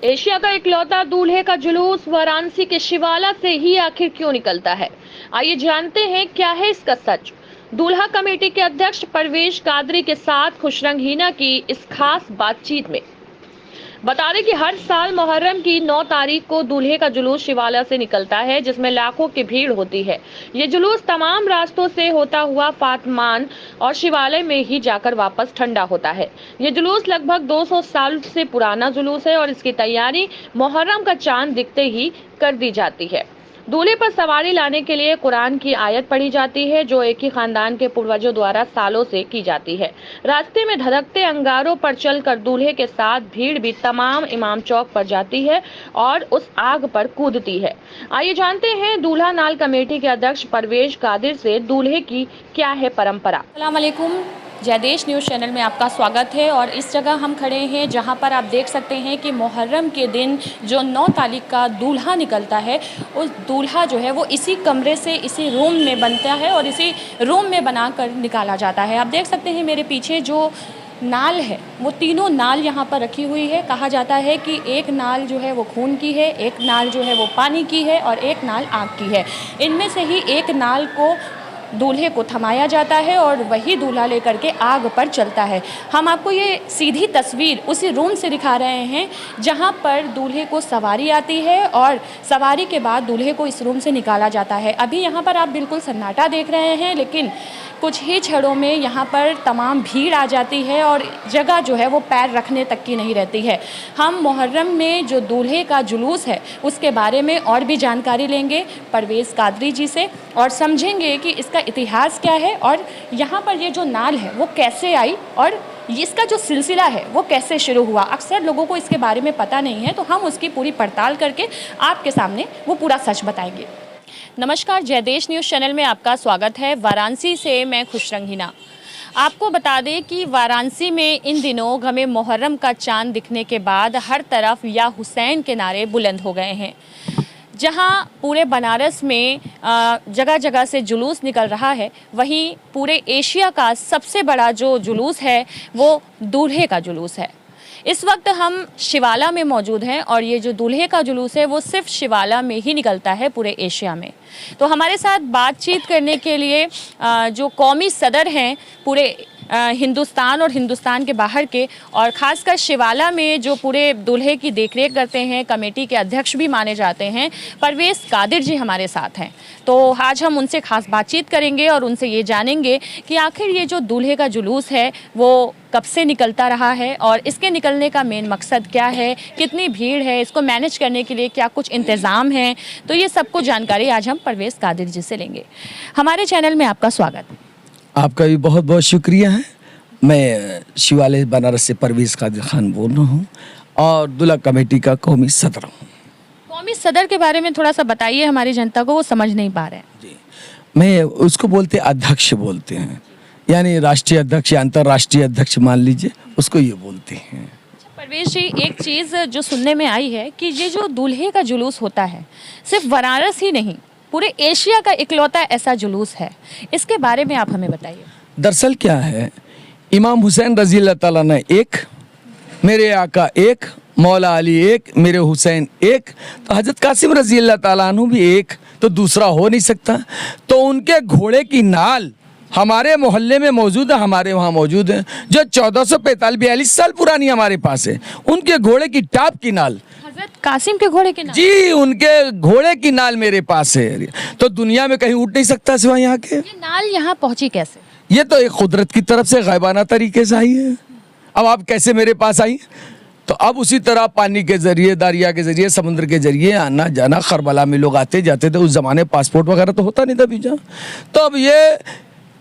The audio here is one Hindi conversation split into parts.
एशिया का इकलौता दूल्हे का जुलूस वाराणसी के शिवाला से ही आखिर क्यों निकलता है? आइए जानते हैं क्या है इसका सच। दूल्हा कमेटी के अध्यक्ष परवेश कादरी के साथ खुशरंग हीना की इस खास बातचीत में बता दें कि हर साल मुहर्रम की 9 तारीख को दूल्हे का जुलूस शिवाला से निकलता है, जिसमें लाखों की भीड़ होती है। ये जुलूस तमाम रास्तों से होता हुआ फातमान और शिवालय में ही जाकर वापस ठंडा होता है। ये जुलूस लगभग 200 साल से पुराना जुलूस है और इसकी तैयारी मुहर्रम का चांद दिखते ही कर दी जाती है। दूल्हे पर सवारी लाने के लिए कुरान की आयत पढ़ी जाती है, जो एक ही खानदान के पूर्वजों द्वारा सालों से की जाती है। रास्ते में धधकते अंगारों पर चलकर दूल्हे के साथ भीड़ भी तमाम इमाम चौक पर जाती है और उस आग पर कूदती है। आइए जानते हैं दूल्हा नाल कमेटी के अध्यक्ष परवेश कादिर से दूल्हे की क्या है परंपरा। अस्सलाम वालेकुम, जयदेश न्यूज़ चैनल में आपका स्वागत है। और इस जगह हम खड़े हैं जहां पर आप देख सकते हैं कि मुहर्रम के दिन जो 9 तारीख का दूल्हा निकलता है, उस दूल्हा जो है वो इसी कमरे से इसी रूम में बनता है और इसी रूम में बनाकर निकाला जाता है। आप देख सकते हैं मेरे पीछे जो नाल है वो तीनों नाल यहाँ पर रखी हुई है। कहा जाता है कि एक नाल जो है वो खून की है, एक नाल जो है वो पानी की है और एक नाल आग की है। इनमें से ही एक नाल को दूल्हे को थमाया जाता है और वही दूल्हा लेकर के आग पर चलता है। हम आपको ये सीधी तस्वीर उसी रूम से दिखा रहे हैं जहां पर दूल्हे को सवारी आती है और सवारी के बाद दूल्हे को इस रूम से निकाला जाता है। अभी यहाँ पर आप बिल्कुल सन्नाटा देख रहे हैं, लेकिन कुछ ही क्षणों में यहाँ पर तमाम भीड़ आ जाती है और जगह जो है वो पैर रखने तक की नहीं रहती है। हम मुहर्रम में जो दूल्हे का जुलूस है उसके बारे में और भी जानकारी लेंगे परवेश कादरी जी से और समझेंगे कि इसका इतिहास क्या है और यहाँ पर ये जो नाल है वो कैसे आई और इसका जो सिलसिला है वो कैसे शुरू हुआ। अक्सर लोगों को इसके बारे में पता नहीं है, तो हम उसकी पूरी पड़ताल करके आपके सामने वो पूरा सच बताएंगे। नमस्कार, जयदेश न्यूज़ चैनल में आपका स्वागत है। वाराणसी से मैं खुशरंग हीना। आपको बता दें कि वाराणसी में इन दिनों हमें मुहर्रम का चांद दिखने के बाद हर तरफ या हुसैन के नारे बुलंद हो गए हैं। जहां पूरे बनारस में जगह जगह से जुलूस निकल रहा है, वहीं पूरे एशिया का सबसे बड़ा जो जुलूस है वो दूल्हे का जुलूस है। इस वक्त हम शिवाला में मौजूद हैं और ये जो दूल्हे का जुलूस है वो सिर्फ शिवाला में ही निकलता है पूरे एशिया में। तो हमारे साथ बातचीत करने के लिए जो कौमी सदर हैं पूरे हिंदुस्तान और हिंदुस्तान के बाहर के, और ख़ासकर शिवाला में जो पूरे दूल्हे की देखरेख करते हैं, कमेटी के अध्यक्ष भी माने जाते हैं, परवेश कादिर जी हमारे साथ हैं। तो आज हम उनसे ख़ास बातचीत करेंगे और उनसे ये जानेंगे कि आखिर ये जो दूल्हे का जुलूस है वो कब से निकलता रहा है और इसके निकलने का मेन मकसद क्या है, कितनी भीड़ है, इसको मैनेज करने के लिए क्या कुछ इंतज़ाम है। तो ये सब कुछ जानकारी आज हम परवेश कादिर जी से लेंगे। हमारे चैनल में आपका स्वागत है। आपका भी बहुत बहुत शुक्रिया है। मैं शिवालय बनारस से परवेश कादिर खान बोल रहा हूँ और दूल्हा कमेटी का कौमी सदर हूँ। कौमी सदर के बारे में थोड़ा सा बताइए, हमारी जनता को वो समझ नहीं पा रहे हैं। जी, मैं उसको बोलते अध्यक्ष बोलते हैं, यानी राष्ट्रीय अध्यक्ष या अंतर्राष्ट्रीय अध्यक्ष मान लीजिए, उसको ये बोलते हैं। परवेश जी, एक चीज़ जो सुनने में आई है कि ये जो दूल्हे का जुलूस होता है सिर्फ वाराणसी ही नहीं, पूरे एशिया का इकलौता ऐसा जुलूस है। इसके बारे में आप हमें बताइए। दरअसल क्या है, इमाम हुसैन रज़ी अल्लाह ताला ने एक, मेरे आका एक, मौला अली एक, मेरे हुसैन एक, तो हज़रत कासिम रज़ी अल्लाह ताला अन्हु भी एक, तो दूसरा हो नहीं सकता। तो उनके घोड़े की नाल हमारे मोहल्ले में मौजूद है, हमारे वहाँ मौजूद है, जो 1442 साल पुरानी हमारे पास है। उनके घोड़े की टाप की नाल, हजरत कासिम के घोड़े के नाल? जी, उनके घोड़े की नाल मेरे पास है। तो दुनिया में कहीं उठ नहीं सकता सिवा यहाँ के। ये नाल यहाँ पहुँची कैसे? ये तो एक कुदरत की तरफ से गायबाना तरीके से आई है। अब आप कैसे मेरे पास आई? तो अब उसी तरह पानी के जरिए, दरिया के जरिए, समुद्र के जरिए आना जाना, करबला में लोग आते जाते थे। उस जमाने पासपोर्ट वगैरह तो होता नहीं था वीजा। तो अब ये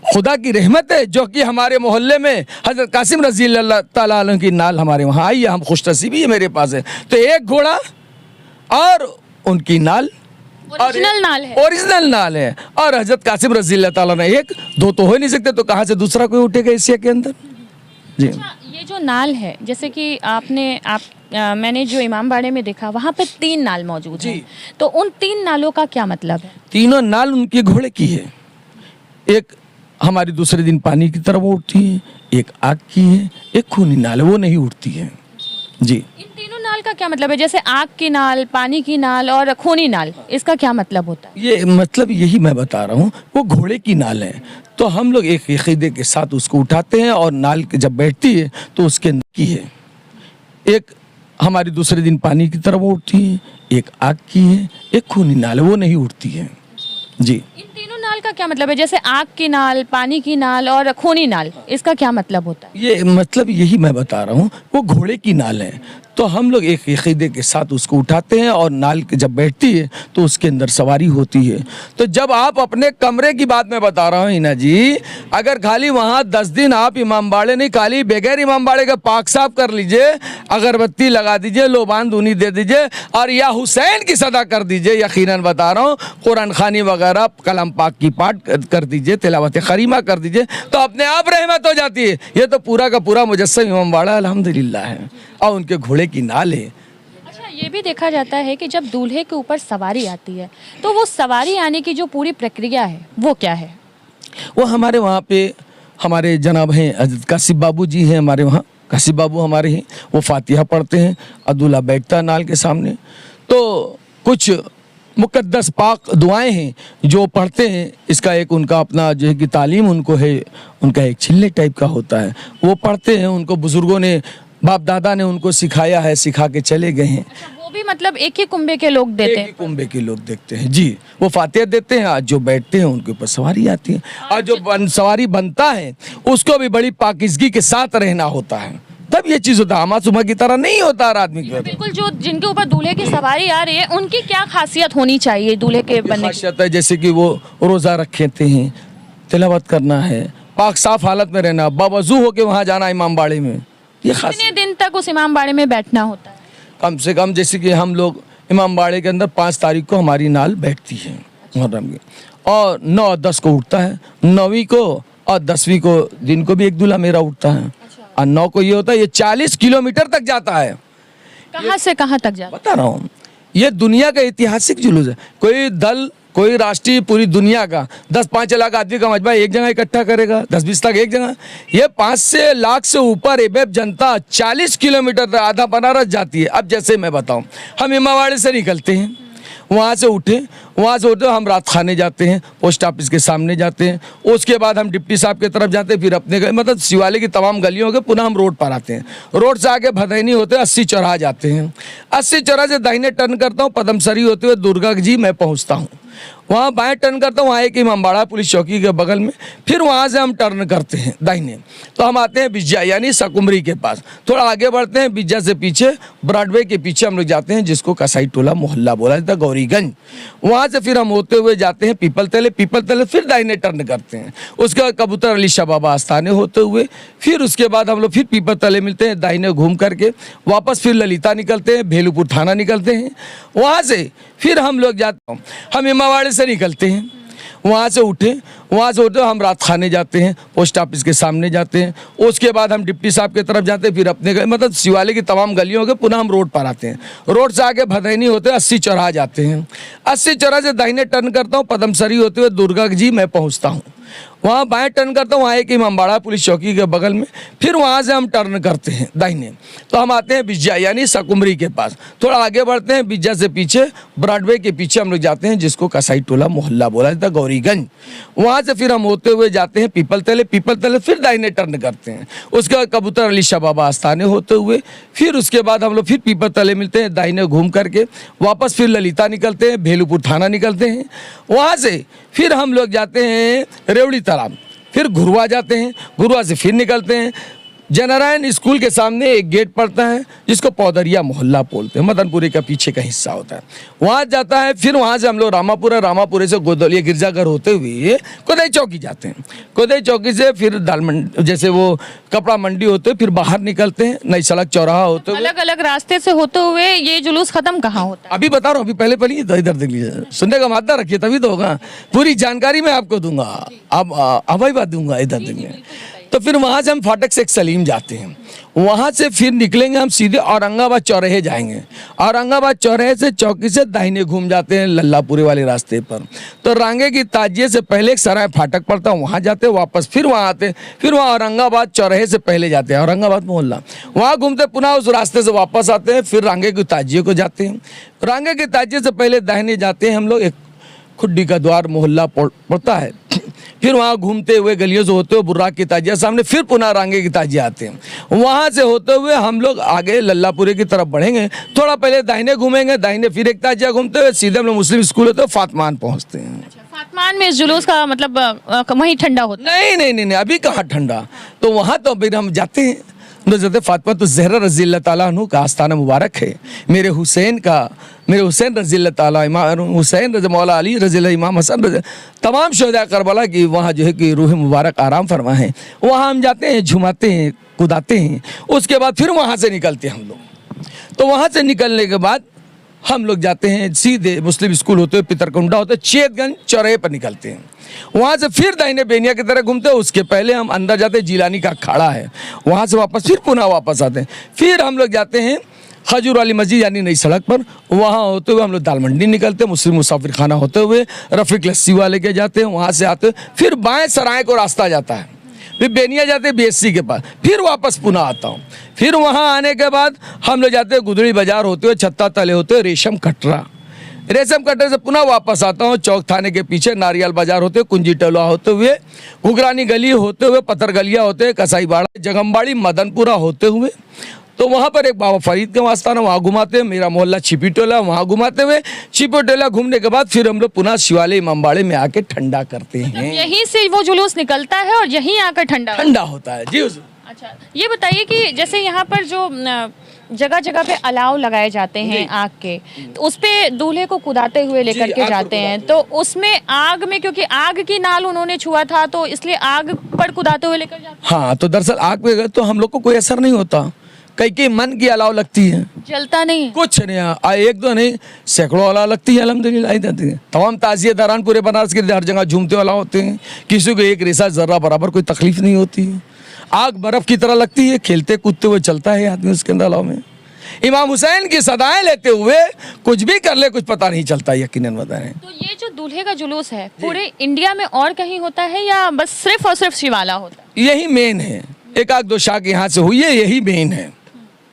खुदा की रहमत है जो कि हमारे मोहल्ले में हज़रत कासिम रज़ी अल्लाह ताला अन्हु की नाल हमारे वहाँ आई है। हम खुशनसीबी है, मेरे पास है। तो एक घोड़ा और उनकी नाल, ओरिजिनल नाल है, ओरिजिनल नाल है। और हज़रत कासिम रज़ी अल्लाह ताला ने एक, दो तो हो नहीं सकते, तो कहाँ से दूसरा कोई उठेगा एशिया के अंदर। जी, अच्छा, ये जो नाल है, जैसे कि मैंने जो इमामबाड़े में देखा वहाँ पे 3 नाल मौजूद हैं, तो उन 3 नालों का क्या मतलब है? तीनों नाल उनके घोड़े की है। एक हमारी दूसरे दिन पानी की तरफ उठती है, एक आग की है, एक खूनी नाल है, वो नहीं उठती है। जी, इन तीनों नाल का क्या मतलब है? जैसे आग की नाल, पानी की नाल और खूनी नाल, इसका क्या मतलब होता है? ये मतलब यही मैं बता रहा हूँ, वो घोड़े की नाल है। तो हम लोग एक अकीदे के साथ उसको उठाते हैं और नाल जब बैठती है तो उसके अंदर की है, एक हमारी दूसरे दिन पानी की तरफ उठती है, एक आग की है, एक खूनी नाल है, वो नहीं उठती है जी। इन तीनों नाल का क्या मतलब है? जैसे आग की नाल, पानी की नाल और खूनी नाल, इसका क्या मतलब होता है? ये मतलब यही मैं बता रहा हूँ, वो घोड़े की नाल है। तो हम लोग एक अकीदे के साथ उसको उठाते हैं और नाल जब बैठती है तो उसके अंदर सवारी होती है। तो जब आप अपने कमरे की बात मैं बता रहा हूँ हिना जी, अगर खाली वहाँ 10 दिन आप इमामबाड़े नहीं, खाली बगैर इमामबाड़े का पाक साफ कर लीजिए, अगरबत्ती लगा दीजिए, लोबान दूनी दे दीजिए और या हुसैन की सदा कर दीजिए, यकीनन बता रहा हूँ, कुरान खानी वगैरह कलम पाक की पाठ कर दीजिए, तिलावत करीमा कर दीजिए, तो अपने आप रहमत हो जाती है। ये तो पूरा का पूरा मुजस्सम इमामबाड़ा अल्हम्दुलिल्लाह है और उनके घोड़े की नाल है। अच्छा, ये भी देखा जाता है कि जब दूल्हे के ऊपर सवारी आती है तो वो सवारी आने की जो पूरी प्रक्रिया है वो क्या है? वो हमारे वहाँ पे हमारे जनाब हैं हज़रत कासिम बाबू जी हैं, हमारे वहाँ कासिम बाबू हमारे हैं, वो फातिहा पढ़ते हैं, अब्दुल्ला बैठता है नाल के सामने। तो कुछ मुक़द्दस पाक दुआएं हैं जो पढ़ते हैं, इसका एक उनका अपना जो है कि तालीम उनको है, उनका एक छिल्ले टाइप का होता है, वो पढ़ते हैं, उनको बुज़ुर्गों ने बाप दादा ने उनको सिखाया है, सिखा के चले गए हैं। वो भी मतलब एक ही कुंबे के लोग देते एक ही हैं? कुंबे के लोग देखते हैं जी, वो फातिहा देते हैं, आज जो बैठते हैं उनके ऊपर सवारी आती है और जो सवारी बनता है उसको भी बड़ी पाकिज़गी के साथ रहना होता है, तब ये चीज़ होता है। आमा सुमा की तरह नहीं होता हर आदमी के। बिल्कुल, जो जिनके ऊपर दूल्हे की सवारी आ रही है उनकी क्या खासियत होनी चाहिए दूल्हे के बनने की? खासियत है जैसे कि वो रोज़ा रखे हैं, तिलावत करना है, पाक साफ हालत में रहना, बावजू होके वहाँ जाना इमामबाड़े में, ये खास। कितने दिन तक उस इमामबाड़े में बैठना होता है? कम से कम जैसे कि हम लोग इमामबाड़े के अंदर 5 तारीख को हमारी नाल बैठती है मुहर्रम की, और 9 और 10 को उठता है, 9वीं को और 10वीं को दिन को भी एक दूल्हा मेरा उठता है। और 9 को ये होता है, ये 40 किलोमीटर तक जाता है। कहाँ से कहाँ तक जाता है? बता रहा हूँ, ये दुनिया का ऐतिहासिक जुलूस है। कोई दल, कोई राष्ट्रीय पूरी दुनिया का 10-5 लाख आदमी का मजबा एक जगह इकट्ठा करेगा, 10-20 लाख एक जगह। ये 5 लाख से ऊपर एबेब जनता 40 किलोमीटर तक आधा बनारस जाती है। अब जैसे मैं बताऊं, हम इमामबाड़े से निकलते हैं, वहाँ से उठे हम रात खाने जाते हैं, पोस्ट ऑफिस के सामने जाते हैं, उसके बाद हम डिप्टी साहब की तरफ जाते हैं, फिर अपने मतलब शिवालय की तमाम गलियों के पुनः हम रोड पर आते हैं। रोड से आगे भदैनी होते 80 चौराहा जाते हैं, 80 चौराहे से दाहिने टर्न करता हूँ, पदमसरी होते हुए दुर्गा जी मैं पहुँचता हूँ, वहाँ बाएं टर्न करता हूँ, वहाँ एक इमामबाड़ा पुलिस चौकी के बगल में, फिर वहाँ से हम टर्न करते हैं दाहिने, तो हम आते हैं बिज्जा यानी सकुमरी के पास, थोड़ा आगे बढ़ते हैं, बिज्जा से पीछे ब्रॉडवे के पीछे हम लोग जाते हैं जिसको कसाई टोला मोहल्ला बोला जाता है, गौरीगंज। वहाँ से फिर हम होते हुए जाते हैं पीपल तले, फिर दाहिने टर्न करते हैं, उसके बाद कबूतर अली शाह बाबा आस्थाने होते हुए, फिर उसके बाद हम लोग फिर पीपल तले मिलते हैं, दाहिने घूम करके वापस फिर ललिता निकलते हैं, भेलूपुर थाना निकलते हैं, वहाँ से फिर हम लोग जाते हैं, हम इमामबाड़े से निकलते हैं, वहाँ से उठे हम रात खाने जाते हैं, पोस्ट ऑफिस के सामने जाते हैं, उसके बाद हम डिप्टी साहब की तरफ जाते हैं, फिर अपने मतलब शिवालय की तमाम गलियों के पुनः हम रोड पर आते हैं। रोड से आगे भदैनी होते 80 चौराहा जाते हैं, 80 चौराहे से दाहिने टर्न करता हूँ, पदमसरी होते हुए दुर्गा जी मैं पहुँचता हूँ, वहाँ बाएं टर्न करता हूँ, वहाँ एक इमामबाड़ा पुलिस चौकी के बगल में, फिर वहाँ से हम टर्न करते हैं दाहिने, तो हम आते हैं बिज्जा यानी सकुमरी के पास, थोड़ा आगे बढ़ते हैं, बिज्जा से पीछे ब्रॉडवे के पीछे हम लोग जाते हैं जिसको कसाई टोला मोहल्ला बोला जाता है, गौरीगंज। वहाँ से फिर हम होते हुए जाते हैं पीपल तले, फिर दाहिने टर्न करते हैं, उसके बाद कबूतर अली शाह बाबा आस्थाने होते हुए, फिर उसके बाद हम लोग फिर पीपल तले मिलते हैं, दाहिने घूम करके वापस फिर ललिता निकलते हैं, भेलूपुर थाना निकलते हैं, वहाँ से फिर हम लोग जाते हैं रेवड़ी तालाब, फिर घुरवा जाते हैं, घुरवा से फिर निकलते हैं, जननारायण स्कूल के सामने एक गेट पड़ता है जिसको पौदरिया मोहल्ला बोलते हैं, मदनपुरी का पीछे का हिस्सा होता है, वहाँ जाता है, फिर वहाँ से हम लोग रामापुरे से गोदलिया गिरजाघर होते हुए कोदई चौकी जाते हैं, कोदई चौकी से फिर दाल मंडी जैसे वो कपड़ा मंडी होते हुए फिर बाहर निकलते हैं, नई सड़क चौराहा होते हुए। अलग अलग रास्ते से होते हुए ये जुलूस खत्म कहाँ होता है? अभी बता रहा हूँ, अभी पहले इधर देख लीजिए, सुनने का मादा रखिए तभी तो होगा, पूरी जानकारी मैं आपको दूंगा, अब भाई बात दूंगा, इधर देखिए। तो फिर वहाँ से हम फाटक से एक सलीम जाते हैं, वहाँ से फिर निकलेंगे हम सीधे औरंगाबाद चौराहे जाएंगे। औरंगाबाद चौराहे से चौकी से दाहिने घूम जाते हैं लल्लापुरे वाले रास्ते पर। तो रांगे की ताजिए से पहले एक सराय फाटक पड़ता है, वहाँ जाते वापस फिर वहाँ आते, फिर वहाँ औरंगाबाद चौराहे से पहले जाते हैं औरंगाबाद मोहल्ला, वहाँ घूमते पुनः उस रास्ते से वापस आते हैं, फिर रांगे की ताजिए को जाते हैं। रांगे की ताजिए से पहले दाहिने जाते हैं हम लोग, एक खुड्डी का द्वार मोहल्ला पड़ता है, फिर वहाँ घूमते हुए गलियों से होते हुए बुर्राक की ताजिया सामने, फिर पुनः रांगे की ताजिया आते हैं। वहाँ से होते हुए हम लोग आगे लल्लापुरे की तरफ बढ़ेंगे, थोड़ा पहले दाहिने घूमेंगे, दाहिने फिर एक ताजिया घूमते हुए सीधे हम लोग मुस्लिम स्कूल होते हुए फातमान पहुँचते हैं। फातमान में इस जुलूस का मतलब वहीं ठंडा होता नहीं नहीं नहीं नहीं, अभी कहाँ ठंडा, तो वहाँ तो फिर हम जाते हैं। हज़रत फातिमा तो ज़हरा रज़ी अल्लाह ताला अन्हु का आस्थाना मुबारक है, मेरे हुसैन रज़ी अल्लाह ताला, इमाम हुसैन रज़ी मौला अली रज़ी अल्लाह, इमाम हसन रज़ी, तमाम शहदा करबला की वहाँ जो है कि रूह मुबारक आराम फरमा है। वहाँ हम जाते हैं, झुमाते हैं, कुदाते हैं, उसके बाद फिर वहाँ से निकलते हैं हम लोग। तो वहाँ से निकलने के बाद हम लोग जाते हैं सीधे मुस्लिम स्कूल होते हुए पितरकुंडा होते चेतगंज चौराहे पर निकलते हैं, वहाँ से फिर दाहिने बेनिया की तरह घूमते हैं। उसके पहले हम अंदर जाते हैं, जिलानी का अखाड़ा है, वहाँ से वापस फिर पुनः वापस आते हैं। फिर हम लोग जाते हैं खजूर वाली मस्जिद यानी नई सड़क पर, वहाँ होते हुए हम लोग दाल मंडी निकलते हैं, मुस्लिम मुसाफिर खाना होते हुए रफ़ीक लस्सी वाले के जाते हैं, वहाँ से आते हैं, फिर बाएँ सराय को रास्ता जाता है, फिर बेनिया जाते हैं BSC के पास, फिर वापस पुनः आता हूँ। फिर वहाँ आने के बाद हम लोग जाते हैं गुदड़ी बाजार होते हुए, छत्ता तले होते हुए रेशम कटरे से पुनः वापस आता हूँ चौक थाने के पीछे नारियल बाजार होते हुए, कुंजी टोला होते हुए, घुघरानी गली होते हुए, पत्थर गलिया होते हुए, कसाई बाड़ा, जगमबाड़ी, मदनपुरा होते हुए, तो वहाँ पर एक बाबा फरीद के आस्थान है, वहाँ घुमाते हैं। मेरा मोहल्ला छिपी टोला, वहाँ घुमाते हुए छिपी टोला घूमने के बाद फिर हम लोग पुनः शिवालय इमामबाड़े में आके ठंडा करते हैं। यहीं से वो जुलूस निकलता है और यहीं आकर ठंडा होता है जी। अच्छा, ये बताइए कि जैसे यहाँ पर जो जगह जगह पे अलाव लगाए जाते हैं आग के, तो उस पे दूल्हे को कुदाते हुए लेकर के जाते हैं, तो उसमें आग में, क्योंकि आग की नाल उन्होंने छुआ था तो इसलिए आग पर कुदाते हुए लेकर जाते हैं। हाँ, तो दरअसल आग पे गए तो हम लोग को कोई असर नहीं होता, कई मन की अलाव लगती है, जलता नहीं, कुछ नहीं, एक दो नहीं, सैकड़ों अलाव लगती है अल्हम्दुलिल्लाह। तमाम ताज़िए दारान पूरे बनारस के हर जगह झूमते अलाव होते हैं, किसी को एक रेसा जर्रा बराबर कोई तकलीफ नहीं होती है। आग बर्फ की तरह लगती है, खेलते कूदते हुए चलता है आदमी उसके अंदर अलाव में। इमाम हुसैन की सदाएं लेते हुए कुछ भी कर ले कुछ पता नहीं चलता, यकीनन बताएं। तो ये जो दूल्हे का जुलूस है पूरे इंडिया में और कहीं होता है या बस सिर्फ और सिर्फ शिवाला होता है? यही मेन है, एक आध दो शाख यहाँ से हुई है, यही मेन है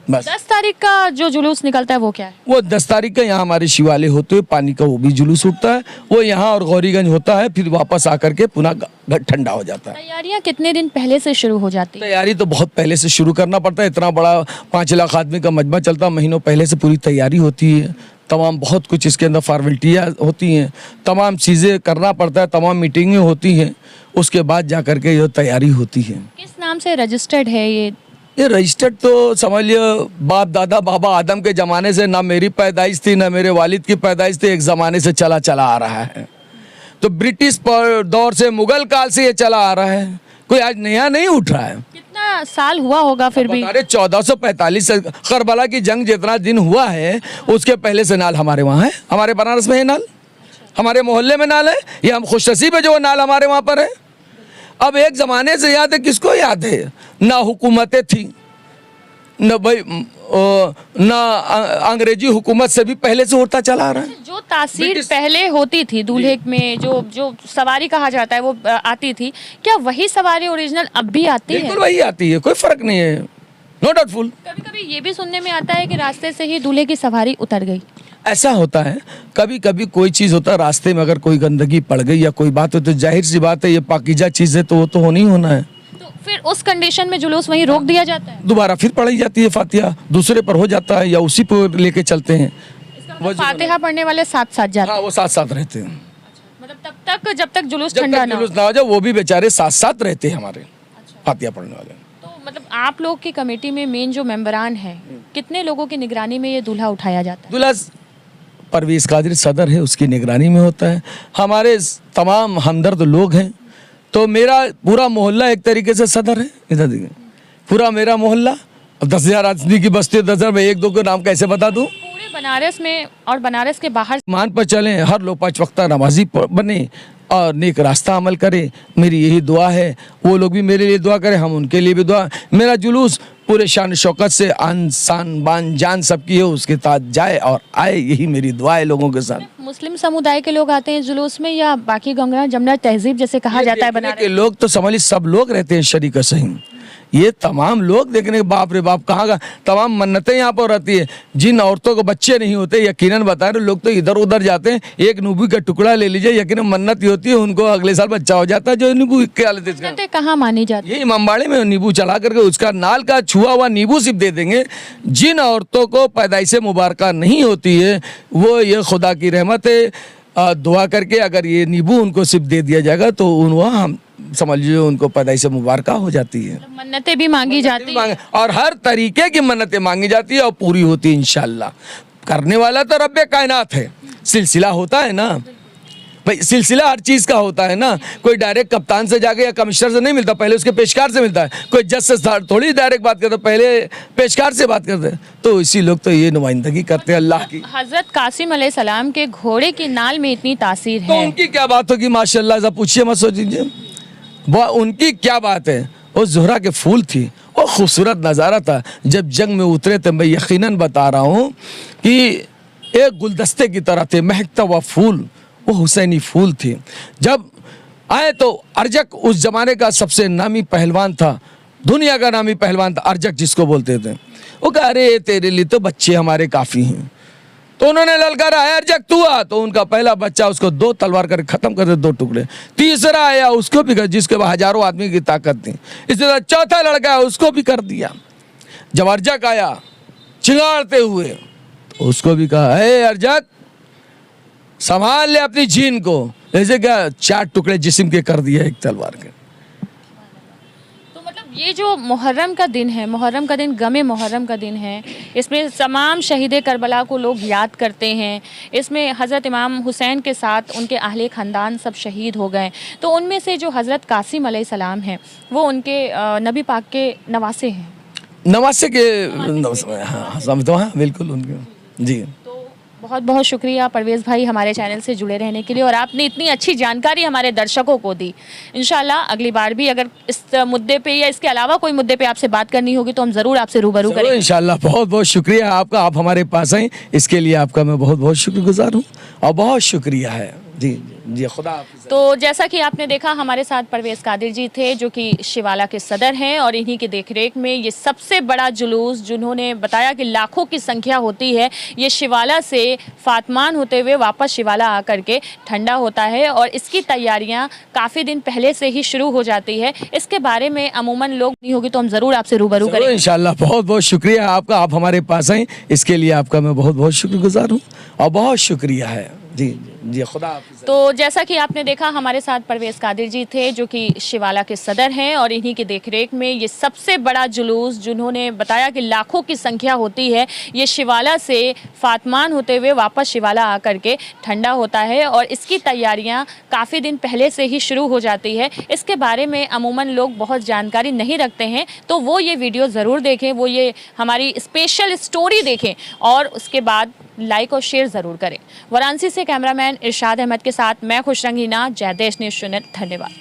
बस। 10 तारीख का जो जुलूस निकलता है वो क्या है? वो 10 तारीख का यहाँ हमारे शिवालय होते हुए पानी का वो भी जुलूस उठता है, वो यहाँ और गौरीगंज होता है, फिर वापस आकर के पुनः ठंडा हो जाता है। तैयारियाँ कितने दिन पहले से शुरू हो जाती है? तैयारी तो बहुत पहले से शुरू करना पड़ता है, इतना बड़ा 5 लाख आदमी का मजमा चलता है, महीनों पहले से पूरी तैयारी होती है, तमाम बहुत कुछ इसके अंदर फॉर्मेलिटियाँ होती हैं, तमाम चीज़ें करना पड़ता है, तमाम मीटिंगें होती हैं, उसके बाद जा कर के ये तैयारी होती है। किस नाम से रजिस्टर्ड है ये रजिस्टर्ड तो समझ लियो बाप दादा बाबा आदम के ज़माने से, ना मेरी पैदाइश थी ना मेरे वालिद की पैदाइश थी, एक ज़माने से चला आ रहा है। तो ब्रिटिश दौर से, मुगल काल से ये चला आ रहा है, कोई आज नया नहीं उठ रहा है। कितना साल हुआ होगा फिर भी? 1445 से करबला की जंग जितना दिन हुआ है उसके पहले से नाल हमारे वहाँ है, हमारे बनारस में है नाल, हमारे मोहल्ले में नाल है, ये हम खुशनसीब है जो नाल हमारे वहाँ पर है। अब एक ज़माने से याद है, किसको याद है, ना हुकूमतें थी, न भाई ना अंग्रेजी हुकूमत से भी पहले से होता चला आ रहा है। जो तासीर पहले होती थी दूल्हे में, जो सवारी कहा जाता है वो आती थी, क्या वही सवारी ओरिजिनल अब भी आती है? बिल्कुल वही आती है, कोई फर्क नहीं है, नो डाउटफुल। कभी कभी ये भी सुनने में आता है कि रास्ते से ही दूल्हे की सवारी उतर गई। ऐसा होता है, कभी कभी कोई चीज़ होता है रास्ते में, अगर कोई गंदगी पड़ गई या कोई बात हो तो जाहिर सी बात है, ये पाकीज़ा चीज़ है तो वो तो होना ही होना है। तो फिर उस कंडीशन में जुलूस वहीं रोक दिया जाता है, दोबारा फिर पढ़ाई जाती है फातिहा, दूसरे पर हो जाता है या उसी पर लेके चलते हैं। मतलब फातिहा पढ़ने वाले साथ साथ जाते हैं? हाँ, वो साथ साथ रहते हैं, मतलब तब तक जब तक जुलूस ठंडा ना हो जाए वो भी बेचारे साथ साथ रहते हैं हमारे फातिहा पढ़ने वाले। तो मतलब आप लोग की कमेटी में मेन जो मेंबरान है, कितने लोगों की निगरानी में ये दूल्हा उठाया जाता है? दूल्हा परवेज़ कादरी सदर है, उसकी निगरानी में होता है। हमारे तमाम हमदर्द लोग हैं, तो मेरा पूरा मोहल्ला एक तरीके से सदर है। इधर देखिए, पूरा मेरा मोहल्ला, अब 10,000 आदमी की बस्ती है, 10,000 में एक दो के नाम कैसे बता दूं? पूरे बनारस में और बनारस के बाहर मान पर चलें, हर लोग 5 वक्ता नमाजी बने, और नेक रास्ता अमल करें। मेरी यही दुआ है, वो लोग भी मेरे लिए दुआ करें, हम उनके लिए भी दुआ। मेरा जुलूस पूरे शान शौकत से आन शान बान जान सबकी हो उसके साथ जाए और आए, यही मेरी दुआ है लोगों के साथ। मुस्लिम समुदाय के लोग आते हैं जुलूस में या बाकी गंगा जमुना तहजीब जैसे कहा जाता है बना के लोग तो समझ सब लोग रहते हैं शरीक सही, ये तमाम लोग देखने के बाप रे बाप कहाँ का तमाम मन्नतें यहाँ पर रहती है। जिन औरतों को बच्चे नहीं होते यकीनन बता रहे लोग तो इधर उधर जाते हैं, एक नींबू का टुकड़ा ले लीजिए, यकीनन मन्नत ही होती है उनको अगले साल बच्चा हो जाता है। जो नींबू क्या लेते हैं कहाँ मानी जाती है? यही इमामबाड़े में नींबू चला करके उसका नाल का छुआ हुआ नींबू सिर्फ दे देंगे। जिन औरतों को पैदाइश मुबारक नहीं होती है वो ये खुदा की रहमत है दुआ करके अगर ये नींबू उनको सिर्फ दे दिया जाएगा तो हम समझ लीजिए उनको पैदाइश मुबारक हो जाती है। मन्नतें भी मांगी जाती है और हर तरीके की मन्नतें मांगी जाती है और पूरी होती है इंशाल्लाह। करने वाला तो रब्बे कायनात है, सिलसिला होता है ना भाई, सिलसिला हर चीज़ का होता है ना। कोई डायरेक्ट कप्तान से जाके या कमिश्नर से नहीं मिलता, पहले उसके पेशकार से मिलता है। कोई जज से थोड़ी डायरेक्ट बात करता, पहले पेशकार से बात करते हैं। तो इसी लोग तो ये नुमाइंदगी करते हैं अल्लाह की। हजरत कासिम अलैहिस्सलाम के घोड़े की नाल में इतनी तासीर तो है, उनकी क्या बात होगी माशाल्लाह, ऐसा पूछिए मत सोचिए वो उनकी क्या बात है। वो ज़ोहरा के फूल थी, वो खूबसूरत नज़ारा था। जब जंग में उतरे थे, मैं यकीनन बता रहा हूँ कि एक गुलदस्ते की तरह थे, महकता हुआ फूल, वो हुसैनी फूल थी। जब आए तो अर्जक उस जमाने का सबसे नामी पहलवान था, दुनिया का नामी पहलवान था अर्जक जिसको बोलते थे। वो कहा अरे तेरे लिए तो बच्चे हमारे काफ़ी हैं। तो उन्होंने ललकारा है अर्जक तू आ, तो उनका पहला बच्चा उसको 2 तलवार करके खत्म कर दे, 2 टुकड़े। तीसरा आया उसको भी कर, जिसके पास हजारों आदमी की ताकत थी। इसी तरह चौथा लड़का है उसको भी कर दिया। जब अर्जक आया चिंगाड़ते हुए तो उसको भी कहा हे अर्जक संभाल ले अपनी जीन को, ऐसे क्या 4 टुकड़े जिस्म के कर दिया एक तलवार के। तो मतलब ये जो मुहर्रम का दिन है, मुहर्रम का दिन गमे मुहर्रम का दिन है, इसमें तमाम शहीद करबला को लोग याद करते हैं। इसमें हज़रत इमाम हुसैन के साथ उनके अहले ख़ानदान सब शहीद हो गए। तो उनमें से जो हज़रत कासिम अलैहिस्सलाम हैं वो उनके नबी पाक के नवासे हैं। नवासे के हाँ बिल्कुल उनके जी। बहुत बहुत शुक्रिया परवेज़ भाई हमारे चैनल से जुड़े रहने के लिए, और आपने इतनी अच्छी जानकारी हमारे दर्शकों को दी। इंशाल्लाह अगली बार भी अगर इस मुद्दे पे या इसके अलावा कोई मुद्दे पे आपसे बात करनी होगी तो हम ज़रूर आपसे रूबरू करेंगे इंशाल्लाह। बहुत बहुत शुक्रिया आपका, आप हमारे पास आए इसके लिए आपका मैं बहुत बहुत शुक्रगुजार हूँ और बहुत शुक्रिया है जी जी। खुदा हाफिज़। तो जैसा कि आपने देखा हमारे साथ परवेज़ कादिर जी थे जो कि शिवाला के सदर हैं, और इन्हीं की देखरेख में ये सबसे बड़ा जुलूस जिन्होंने बताया कि लाखों की संख्या होती है, ये शिवाला से फातमान होते हुए वापस शिवाला आकर के ठंडा होता है, और इसकी तैयारियां काफ़ी दिन पहले से ही शुरू हो जाती है। इसके बारे में अमूमन लोग नहीं होगी तो हम ज़रूर आपसे रूबरू करेंगे इंशाल्लाह। बहुत बहुत शुक्रिया आपका, आप हमारे पास आए इसके लिए आपका मैं बहुत बहुत शुक्रगुजार हूँ और बहुत शुक्रिया है जी जी। खुदा हाफिज़। तो जैसा कि आपने देखा हमारे साथ परवेज़ कादिर जी थे जो कि शिवाला के सदर हैं, और इन्हीं की देखरेख में ये सबसे बड़ा जुलूस जिन्होंने बताया कि लाखों की संख्या होती है, ये शिवाला से फातमान होते हुए वापस शिवाला आकर के ठंडा होता है, और इसकी तैयारियां काफ़ी दिन पहले से ही शुरू हो जाती है। इसके बारे में अमूमन लोग बहुत जानकारी नहीं रखते हैं, तो वो ये वीडियो ज़रूर देखें, वो ये हमारी स्पेशल स्टोरी देखें और उसके बाद लाइक और शेयर ज़रूर करें। वाराणसी से कैमरामैन इरशाद अहमद के साथ मैं खुशरंगीना, जयदेश न्यूज़ चैनल। धन्यवाद।